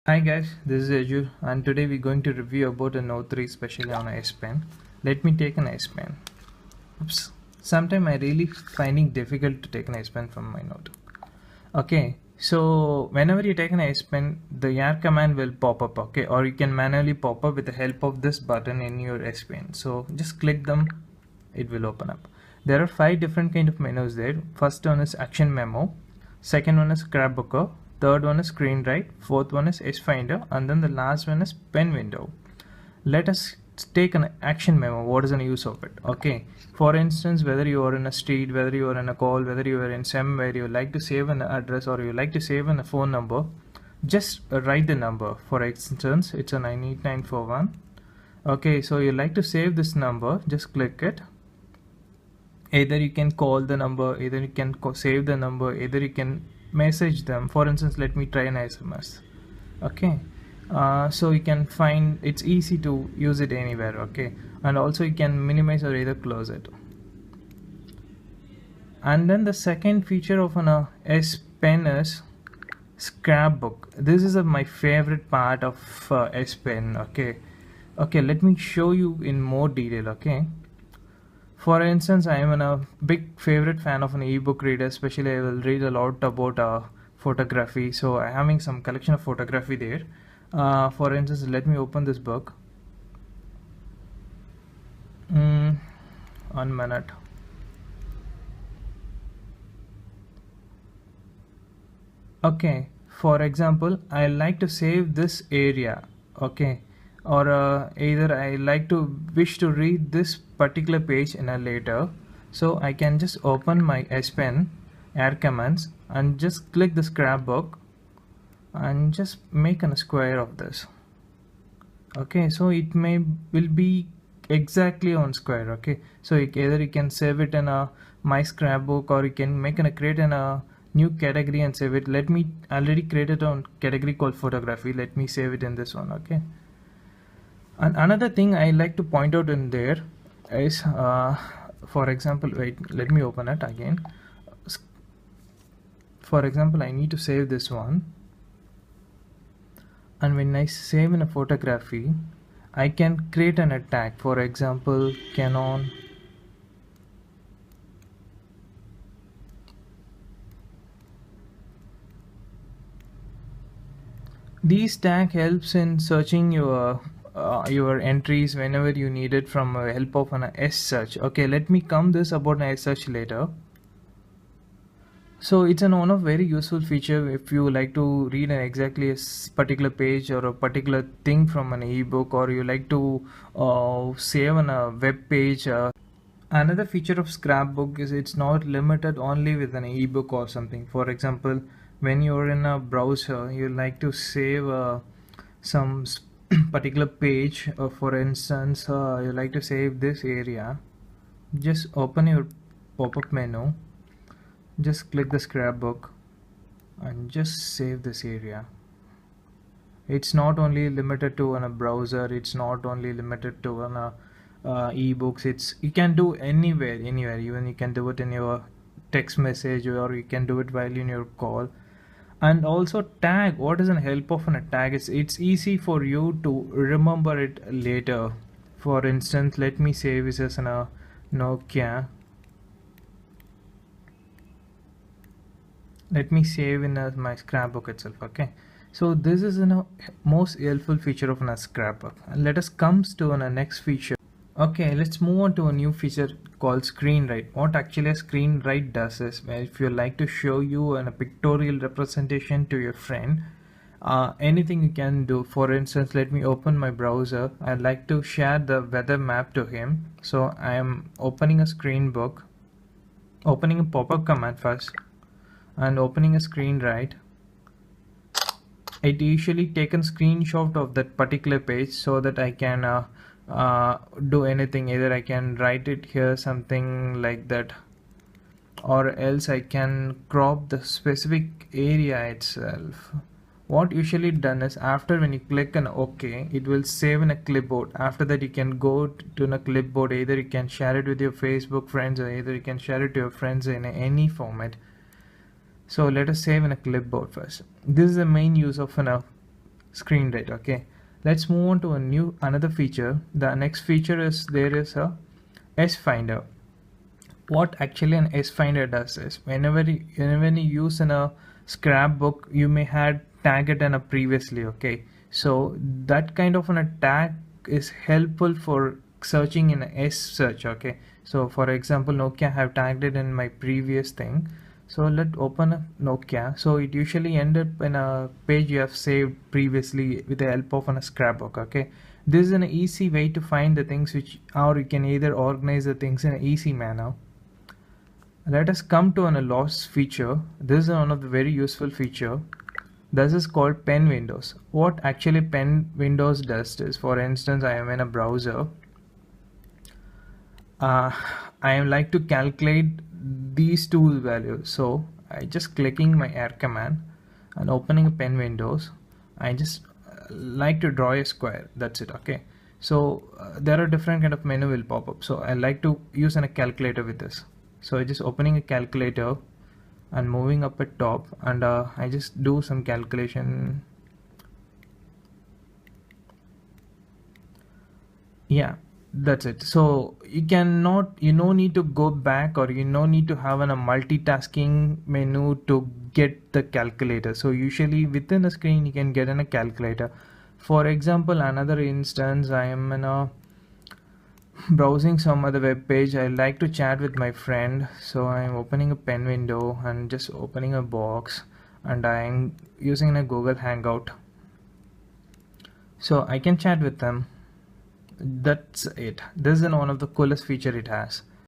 Hi guys, this is Ajur and today we're going to review about a Note 3 especially on a S Pen. Let me take an S Pen. Oops. Sometimes I really finding difficult to take an S Pen from my Note. Okay, so whenever you take an S Pen, the air command will pop up, okay, or you can manually pop up with the help of this button in your S Pen. So just click them, it will open up. There are 5 different kind of menus there. First one is Action Memo, second one is Scrapbooker, third one is Screen Write, fourth one is S Finder, and then the last one is Pen Window. Let us take an action memo. What is the use of it? Okay, for instance, whether you are in a street, whether you are in a call, whether you are in somewhere, you like to save an address or you like to save a phone number, just write the number. For instance, it's a 98941. Okay, so you like to save this number, just click it. Either you can call the number, either you can save the number, either you can message them. For instance, let me try an SMS. Okay, so you can find it's easy to use it anywhere. Okay, and also you can minimize or either close it. And then the second feature of an S Pen is Scrapbook. This is my favorite part of S Pen. Okay, let me show you in more detail. Okay, for instance, I am a big favorite fan of an ebook reader. Especially I will read a lot about photography, so I'm having some collection of photography there. For instance, let me open this book. 1 minute. Okay, for example, I like to save this area. Okay, or either I like to wish to read this particular page in a later, so I can just open my S Pen air commands and just click the scrapbook and just make a square of this. Okay, so it will be exactly on square. Okay, so either you can save it in a my scrapbook or you can create a new category and save it. Let me already created a category called photography. Let me save it in this one. Okay, and another thing I like to point out in there is for example, wait, let me open it again. For example, I need to save this one, and when I save in a photography, I can create an tag. For example, Canon. These tag helps in searching your entries whenever you need it from help of an S search. Okay, let me come this about an S search later. So it's one of very useful feature if you like to read exactly a particular page or a particular thing from an ebook, or you like to save on a web page. Another feature of Scrapbook is it's not limited only with an ebook or something. For example, when you're in a browser, you like to save some particular page. For instance, you like to save this area. Just open your pop-up menu. Just click the scrapbook and just save this area. It's not only limited to a browser, it's not only limited to an ebooks. It's you can do anywhere. Even you can do it in your text message, or you can do it while in your call. And also tag. What is the help of a tag? It's easy for you to remember it later. For instance, let me save this as a Nokia. Let me save in my scrapbook itself. Okay, so this is a most helpful feature of a scrapbook. And let us come to a next feature. Okay, let's move on to a new feature called Screen Write. What actually a Screen Write does is, if you like to show you a pictorial representation to your friend, anything you can do. For instance, let me open my browser. I'd like to share the weather map to him. So I am opening a screen book, opening a pop-up command first, and opening a Screen Write. It usually taken screenshot of that particular page so that I can do anything. Either I can write it here, something like that, or else I can crop the specific area itself. What usually done is, after when you click on OK, it will save in a clipboard. After that, you can go to a clipboard. Either you can share it with your Facebook friends, or either you can share it to your friends in any format. So let us save in a clipboard first. This is the main use of screen rate. Okay, let's move on to another feature. The next feature is there is a S Finder. What actually an S Finder does is whenever you use in a scrapbook, you may had tag it in a previously. Okay, so that kind of a tag is helpful for searching in a S search. Okay, so for example, Nokia have tagged it in my previous thing. So let's open a Nokia. So it usually end up in a page you have saved previously with the help of a scrapbook. Okay, this is an easy way to find the things which, or you can either organize the things in an easy manner. Let us come to a lost feature. This is one of the very useful feature. This is called pen windows. What actually pen windows does is, for instance, I am in a browser. I am like to calculate these two values. So I just clicking my R command and opening a pen windows. I just like to draw a square. That's it. Okay. So there are different kind of menu will pop up. So I like to use a calculator with this. So I just opening a calculator and moving up at top, and I just do some calculation. Yeah, that's it. So you no need to go back, or you no need to have a multitasking menu to get the calculator. So usually within the screen you can get in a calculator. For example, another instance, I am in a browsing some other web page. I like to chat with my friend, so I'm opening a pen window and just opening a box, and I'm using a Google Hangout, so I can chat with them. That's it. This is one of the coolest feature it has.